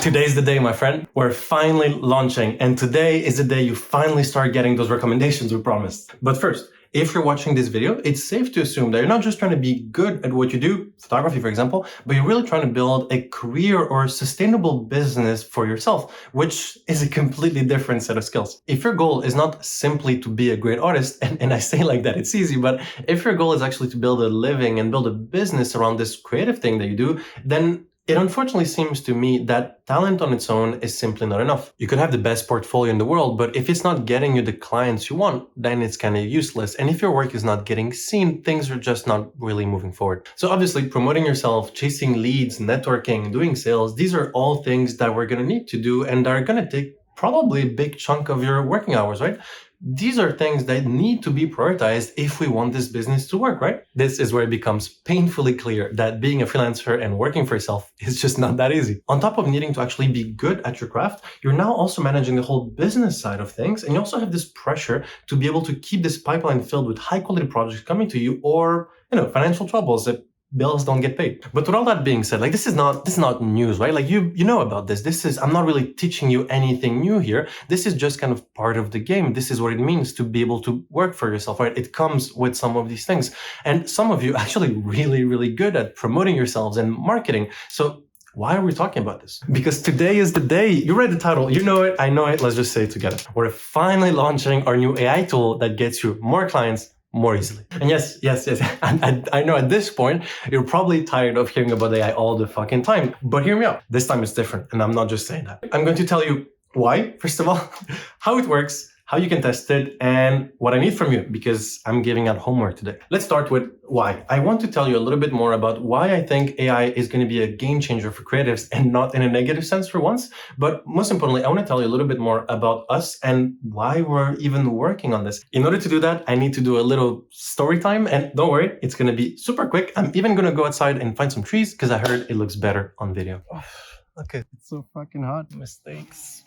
Today's the day, my friend. We're finally launching, and today is the day you finally start getting those recommendations we promised. But first, if you're watching this video, it's safe to assume that you're not just trying to be good at what you do, photography, for example, but you're really trying to build a career or sustainable business for yourself, which is a completely different set of skills. If your goal is not simply to be a great artist, and I say like that, it's easy, but if your goal is actually to build a living and build a business around this creative thing that you do, then it unfortunately seems to me that talent on its own is simply not enough. You could have the best portfolio in the world, but if it's not getting you the clients you want, then it's kind of useless. And if your work is not getting seen, things are just not really moving forward. So obviously promoting yourself, chasing leads, networking, doing sales, these are all things that we're going to need to do and are going to take probably a big chunk of your working hours, right? These are things that need to be prioritized if we want this business to work, right? This is where it becomes painfully clear that being a freelancer and working for yourself is just not that easy. On top of needing to actually be good at your craft, you're now also managing the whole business side of things. And you also have this pressure to be able to keep this pipeline filled with high quality projects coming to you, or, financial troubles that bills don't get paid. But with all that being said, like this is not news, right? Like you know about this. I'm not really teaching you anything new here. This is just kind of part of the game. This is what it means to be able to work for yourself, right? It comes with some of these things. And some of you actually really, really good at promoting yourselves and marketing. So why are we talking about this? Because today is the day. You read the title, you know it, I know it. Let's just say it together. We're finally launching our new AI tool that gets you more clients more easily. And yes. I know at this point, you're probably tired of hearing about AI all the fucking time, but hear me out. This time it's different. And I'm not just saying that. I'm going to tell you why, first of all, how it works, how you can test it, and what I need from you, because I'm giving out homework today. Let's start with why. I want to tell you a little bit more about why I think AI is going to be a game changer for creatives, and not in a negative sense for once. But most importantly, I want to tell you a little bit more about us and why we're even working on this. In order to do that, I need to do a little story time, and don't worry, it's going to be super quick. I'm even going to go outside and find some trees because I heard it looks better on video. Okay. It's so fucking hot. Mistakes.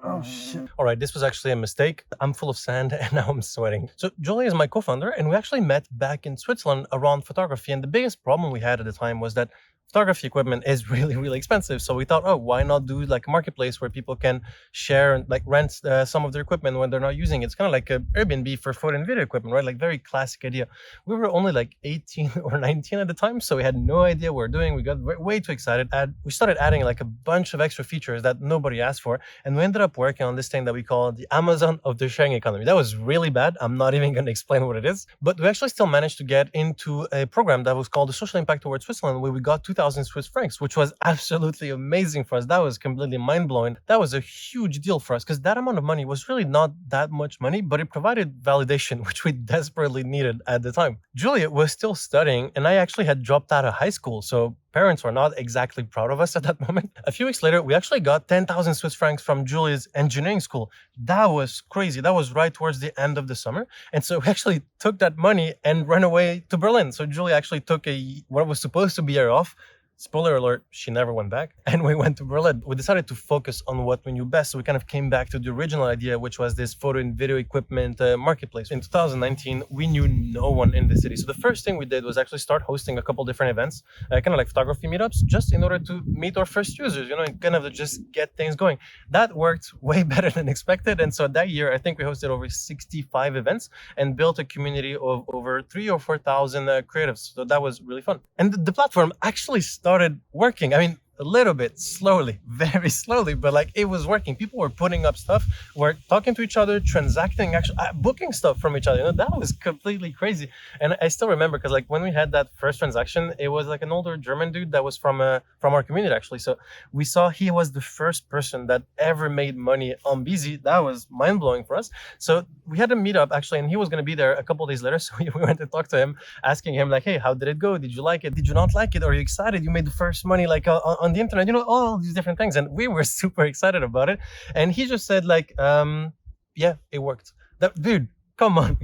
Oh shit. All right, this was actually a mistake. I'm full of sand and now I'm sweating. So Julia is my co-founder, and we actually met back in Switzerland around photography. And the biggest problem we had at the time was that photography equipment is really, really expensive. So we thought, oh, why not do like a marketplace where people can share and like rent some of their equipment when they're not using it. It's kind of like an Airbnb for photo and video equipment, right? Like very classic idea. We were only like 18 or 19 at the time, so we had no idea what we're doing. We got way too excited. We started adding like a bunch of extra features that nobody asked for. And we ended up working on this thing that we call the Amazon of the sharing economy. That was really bad. I'm not even going to explain what it is, but we actually still managed to get into a program that was called the Social Impact Towards Switzerland, where we got 2,000 Swiss francs, which was absolutely amazing for us. That was completely mind-blowing. That was a huge deal for us because that amount of money was really not that much money, but it provided validation, which we desperately needed at the time. Julia was still studying, and I actually had dropped out of high school, so parents were not exactly proud of us at that moment. A few weeks later, we actually got 10,000 Swiss francs from Julia's engineering school. That was crazy. That was right towards the end of the summer. And so we actually took that money and ran away to Berlin. So Julia actually took what was supposed to be a year off. Spoiler alert, she never went back. And we went to Berlin. We decided to focus on what we knew best. So we kind of came back to the original idea, which was this photo and video equipment marketplace. In 2019, we knew no one in the city. So the first thing we did was actually start hosting a couple different events, kind of like photography meetups, just in order to meet our first users, and kind of just get things going. That worked way better than expected. And so that year, I think we hosted over 65 events and built a community of over 3,000 or 4,000 creatives. So that was really fun. And the platform actually started working. I mean, a little bit slowly, very slowly, but like it was working. People were putting up stuff, were talking to each other, transacting, actually booking stuff from each other. That was completely crazy. And I still remember because like when we had that first transaction, it was like an older German dude that was from our community actually. So we saw he was the first person that ever made money on Beazy. That was mind blowing for us. So we had a meetup actually, and he was going to be there a couple of days later. So we went to talk to him, asking him like, hey, how did it go? Did you like it? Did you not like it? Are you excited? You made the first money like on the internet, all these different things. And we were super excited about it. And he just said like, yeah, it worked. Dude, Come on.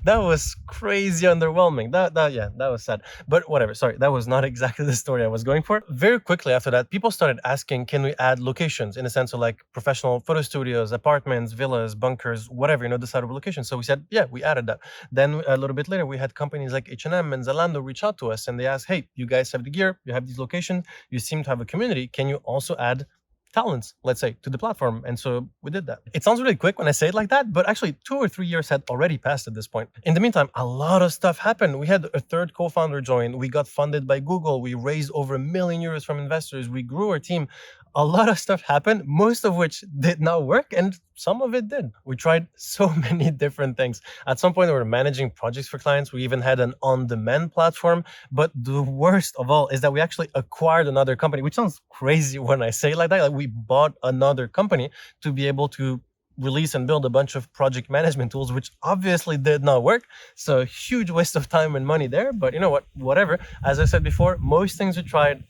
That was crazy underwhelming. That was sad. But whatever, sorry, that was not exactly the story I was going for. Very quickly after that, people started asking, can we add locations in a sense of like professional photo studios, apartments, villas, bunkers, whatever, desirable locations. So we said, yeah, we added that. Then a little bit later, we had companies like H&M and Zalando reach out to us and they asked, hey, you guys have the gear, you have these locations, you seem to have a community. Can you also add talents, let's say, to the platform? And so we did that. It sounds really quick when I say it like that, but actually 2 or 3 years had already passed at this point. In the meantime, a lot of stuff happened. We had a third co-founder join. We got funded by Google. We raised over €1 million from investors. We grew our team. A lot of stuff happened, most of which did not work, and some of it did. We tried so many different things. At some point, we were managing projects for clients. We even had an on-demand platform. But the worst of all is that we actually acquired another company, which sounds crazy when I say it like that. Like, we bought another company to be able to release and build a bunch of project management tools, which obviously did not work. So huge waste of time and money there. But you know what? Whatever. As I said before, most things we tried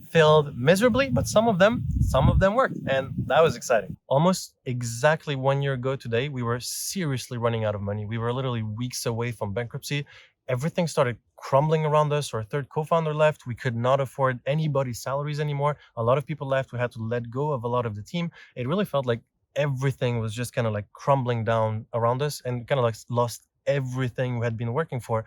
failed miserably, but some of them worked, and that was exciting. Almost exactly 1 year ago today, we were seriously running out of money. We were literally weeks away from bankruptcy. Everything started crumbling around us. Our third co-founder left. We could not afford anybody's salaries anymore. A lot of people left. We had to let go of a lot of the team. It really felt like everything was just kind of like crumbling down around us, and kind of like lost everything we had been working for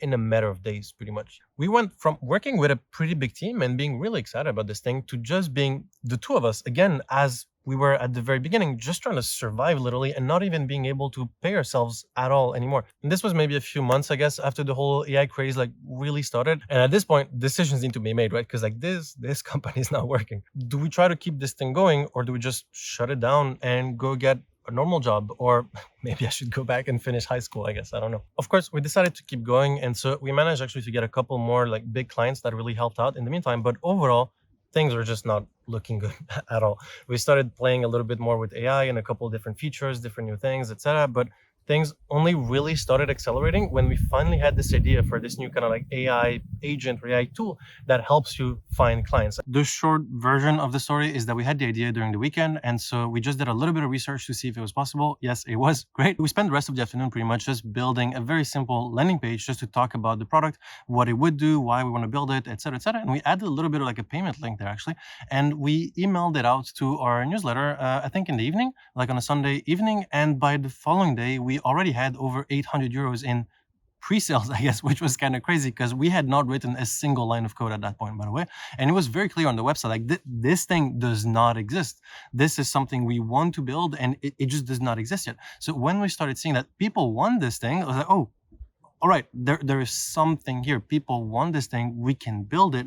in a matter of days, pretty much. We went from working with a pretty big team and being really excited about this thing to just being the two of us again, as we were at the very beginning, just trying to survive literally and not even being able to pay ourselves at all anymore. And this was maybe a few months, I guess, after the whole AI craze like really started. And at this point, decisions need to be made, right? Because like this company is not working. Do we try to keep this thing going, or do we just shut it down and go get a normal job? Or maybe I should go back and finish high school, I guess. I don't know. Of course, we decided to keep going. And so we managed actually to get a couple more like big clients that really helped out in the meantime. But overall, things were just not looking good at all. We started playing a little bit more with AI and a couple of different features, different new things, etc. But things only really started accelerating when we finally had this idea for this new kind of like AI agent or AI tool that helps you find clients. The short version of the story is that we had the idea during the weekend, and so we just did a little bit of research to see if it was possible. Yes, it was great. We spent the rest of the afternoon pretty much just building a very simple landing page just to talk about the product, what it would do, why we want to build it, etc., etc. And we added a little bit of like a payment link there actually, and we emailed it out to our newsletter, I think in the evening, like on a Sunday evening, and by the following day, we already had over €800 in pre-sales, I guess, which was kind of crazy because we had not written a single line of code at that point, by the way. And it was very clear on the website, like this thing does not exist. This is something we want to build, and it just does not exist yet. So when we started seeing that people want this thing, I was like, oh, all right, there is something here. People want this thing. We can build it.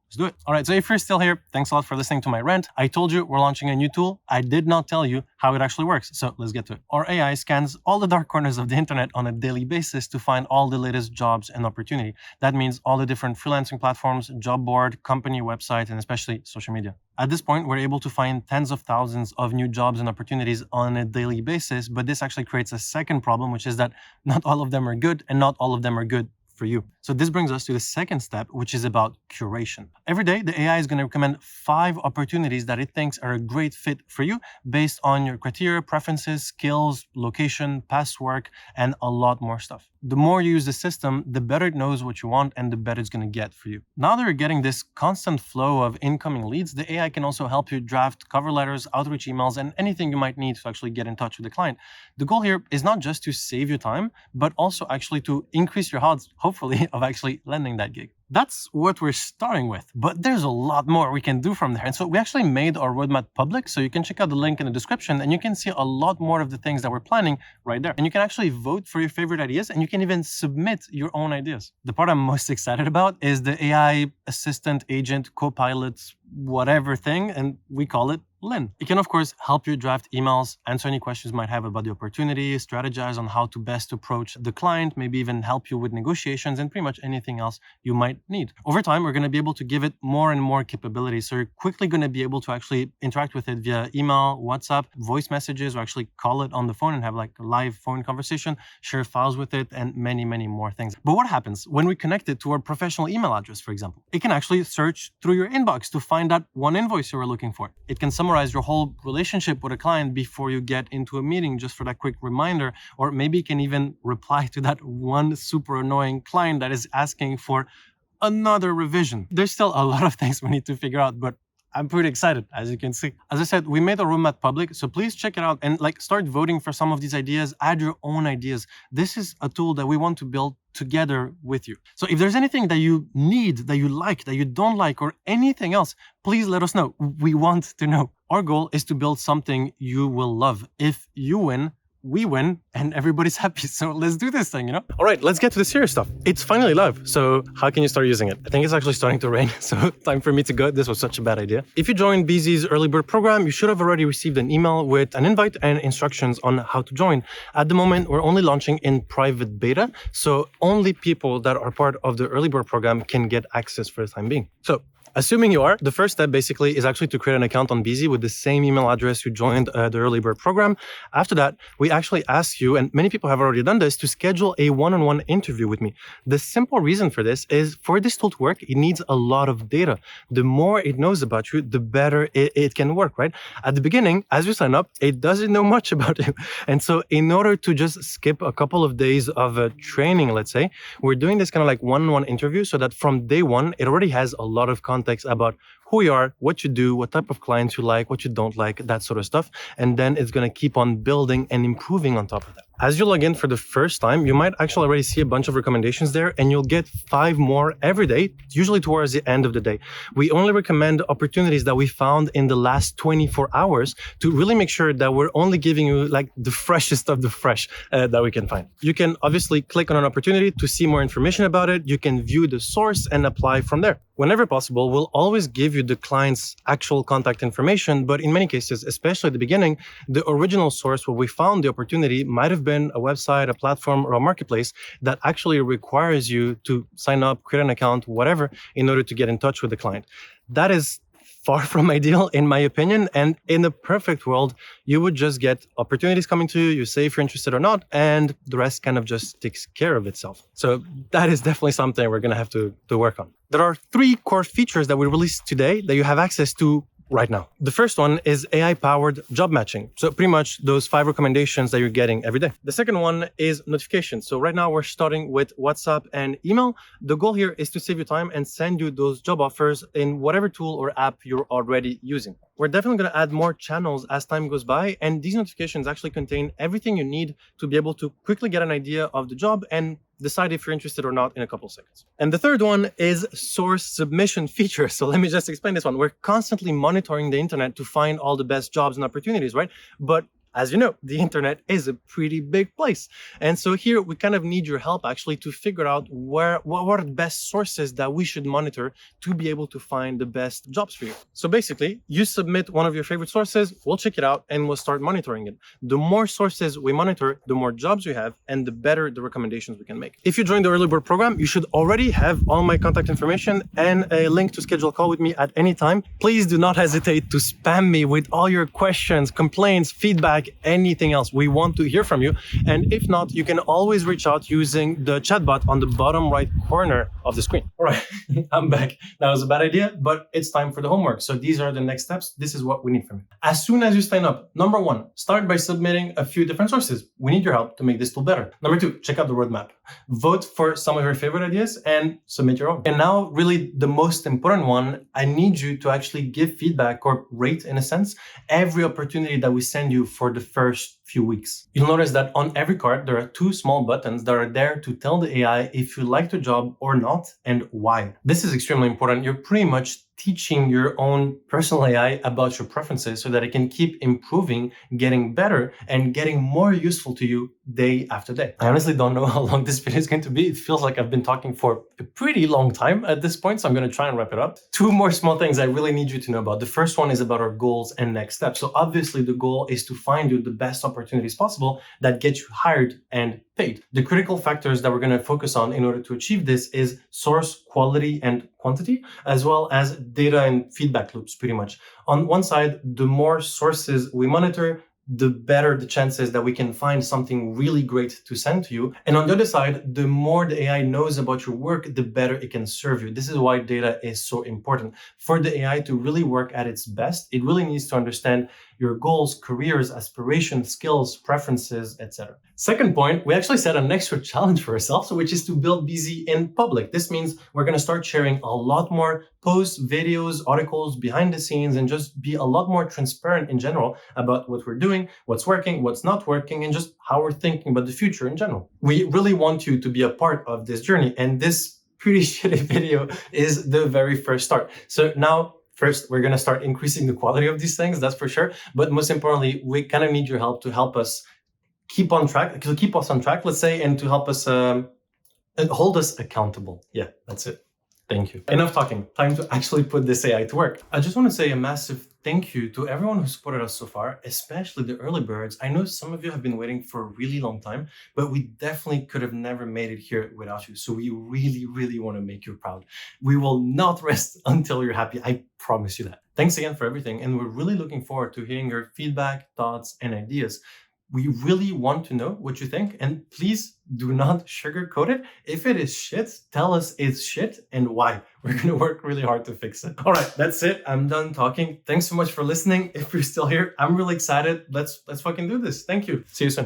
Let's do it. All right, so if you're still here, thanks a lot for listening to my rant. I told you we're launching a new tool. I did not tell you how it actually works, so let's get to it. Our AI scans all the dark corners of the internet on a daily basis to find all the latest jobs and opportunity. That means all the different freelancing platforms, job board, company website, and especially social media. At this point, we're able to find tens of thousands of new jobs and opportunities on a daily basis, but this actually creates a second problem, which is that not all of them are good, and not all of them are good for you. So this brings us to the second step, which is about curation. Every day, the AI is going to recommend 5 opportunities that it thinks are a great fit for you based on your criteria, preferences, skills, location, past work, and a lot more stuff. The more you use the system, the better it knows what you want and the better it's going to get for you. Now that you're getting this constant flow of incoming leads, the AI can also help you draft cover letters, outreach emails, and anything you might need to actually get in touch with the client. The goal here is not just to save you time, but also actually to increase your odds, hopefully, of actually landing that gig. That's what we're starting with, but there's a lot more we can do from there. And so we actually made our roadmap public, so you can check out the link in the description and you can see a lot more of the things that we're planning right there. And you can actually vote for your favorite ideas, and you can even submit your own ideas. The part I'm most excited about is the AI assistant, agent, co-pilot, whatever thing, and we call it Lynn. It can, of course, help you draft emails, answer any questions you might have about the opportunity, strategize on how to best approach the client, maybe even help you with negotiations and pretty much anything else you might need. Over time, we're going to be able to give it more and more capabilities. So you're quickly going to be able to actually interact with it via email, WhatsApp, voice messages, or actually call it on the phone and have like a live phone conversation, share files with it, and many, many more things. But what happens when we connect it to our professional email address, for example? It can actually search through your inbox to find that one invoice you were looking for. It can summarize summarize your whole relationship with a client before you get into a meeting, just for that quick reminder. Or maybe you can even reply to that one super annoying client that is asking for another revision. There's still a lot of things we need to figure out, but I'm pretty excited, as you can see. As I said, we made a roadmap public, so please check it out and start voting for some of these ideas, add your own ideas. This is a tool that we want to build together with you. So if there's anything that you need, that you like, that you don't like, or anything else, please let us know. We want to know. Our goal is to build something you will love. If you win, we win and everybody's happy. So let's do this thing, All right, let's get to the serious stuff. It's finally live. So how can you start using it? I think it's actually starting to rain. So time for me to go. This was such a bad idea. If you joined Beazy's early bird program, you should have already received an email with an invite and instructions on how to join. At the moment, we're only launching in private beta. So only people that are part of the early bird program can get access for the time being. So assuming you are, the first step basically is actually to create an account on Beazy with the same email address you joined the early bird program. After that, we actually ask you, and many people have already done this, to schedule a one-on-one interview with me. The simple reason for this is for this tool to work, it needs a lot of data. The more it knows about you, the better it can work, right? At the beginning, as you sign up, it doesn't know much about you. And so in order to just skip a couple of days of training, let's say, we're doing this kind of like one-on-one interview so that from day one, it already has a lot of context about who you are, what you do, what type of clients you like, what you don't like, that sort of stuff. And then it's going to keep on building and improving on top of that. As you log in for the first time, you might actually already see a bunch of recommendations there, and you'll get 5 more every day, usually towards the end of the day. We only recommend opportunities that we found in the last 24 hours to really make sure that we're only giving you like the freshest of the fresh that we can find. You can obviously click on an opportunity to see more information about it. You can view the source and apply from there. Whenever possible, we'll always give you the client's actual contact information, but in many cases, especially at the beginning, the original source where we found the opportunity might have been a website, a platform, or a marketplace that actually requires you to sign up, create an account, whatever, in order to get in touch with the client. That is far from ideal, in my opinion. And in the perfect world, you would just get opportunities coming to you, you say if you're interested or not, and the rest kind of just takes care of itself. So that is definitely something we're going to have to work on. There are 3 core features that we released today that you have access to right now. The first one is AI-powered job matching. So pretty much those 5 recommendations that you're getting every day. The second one is notifications. So right now we're starting with WhatsApp and email. The goal here is to save you time and send you those job offers in whatever tool or app you're already using. We're definitely going to add more channels as time goes by, and these notifications actually contain everything you need to be able to quickly get an idea of the job and decide if you're interested or not in a couple of seconds. And the third one is source submission feature. So let me just explain this one. We're constantly monitoring the internet to find all the best jobs and opportunities, right? But as you know, the internet is a pretty big place. And so here we kind of need your help actually to figure out what are the best sources that we should monitor to be able to find the best jobs for you. So basically, you submit one of your favorite sources, we'll check it out, and we'll start monitoring it. The more sources we monitor, the more jobs you have, and the better the recommendations we can make. If you join the early bird program, you should already have all my contact information and a link to schedule a call with me at any time. Please do not hesitate to spam me with all your questions, complaints, feedback, anything else. We want to hear from you. And if not, you can always reach out using the chatbot on the bottom right corner of the screen. All right, I'm back. That was a bad idea, but it's time for the homework. So these are the next steps. This is what we need from you. As soon as you sign up, number 1, start by submitting a few different sources. We need your help to make this tool better. Number 2, check out the roadmap. Vote for some of your favorite ideas and submit your own. And now, really the most important one, I need you to actually give feedback or rate, in a sense, every opportunity that we send you for the first few weeks. You'll notice that on every card, there are 2 small buttons that are there to tell the AI if you like the job or not and why. This is extremely important. You're pretty much teaching your own personal AI about your preferences so that it can keep improving, getting better, and getting more useful to you day after day. I honestly don't know how long this video is going to be. It feels like I've been talking for a pretty long time at this point, so I'm going to try and wrap it up. 2 more small things I really need you to know about. The first one is about our goals and next steps. So obviously the goal is to find you the best opportunities possible that get you hired and paid. The critical factors that we're going to focus on in order to achieve this is source, quality, and quantity, as well as data and feedback loops, pretty much. On one side, the more sources we monitor, the better the chances that we can find something really great to send to you. And on the other side, the more the AI knows about your work, the better it can serve you. This is why data is so important. For the AI to really work at its best, it really needs to understand your goals, careers, aspirations, skills, preferences, etc. Second point, we actually set an extra challenge for ourselves, which is to build Beazy in public. This means we're going to start sharing a lot more posts, videos, articles, behind the scenes, and just be a lot more transparent in general about what we're doing, what's working, what's not working, and just how we're thinking about the future in general. We really want you to be a part of this journey, and this pretty shitty video is the very first start. So now, first, we're going to start increasing the quality of these things, that's for sure. But most importantly, we kind of need your help to help us keep on track, to keep us on track, let's say, and to help us hold us accountable. Yeah, that's it. Thank you. Enough talking. Time to actually put this AI to work. I just want to say a massive thank you to everyone who supported us so far, especially the early birds. I know some of you have been waiting for a really long time, but we definitely could have never made it here without you. So we really, really want to make you proud. We will not rest until you're happy. I promise you that. Thanks again for everything. And we're really looking forward to hearing your feedback, thoughts, and ideas. We really want to know what you think, and please do not sugarcoat it. If it is shit, tell us it's shit and why. We're going to work really hard to fix it. All right, that's it. I'm done talking. Thanks so much for listening. If you're still here, I'm really excited. Let's fucking do this. Thank you. See you soon.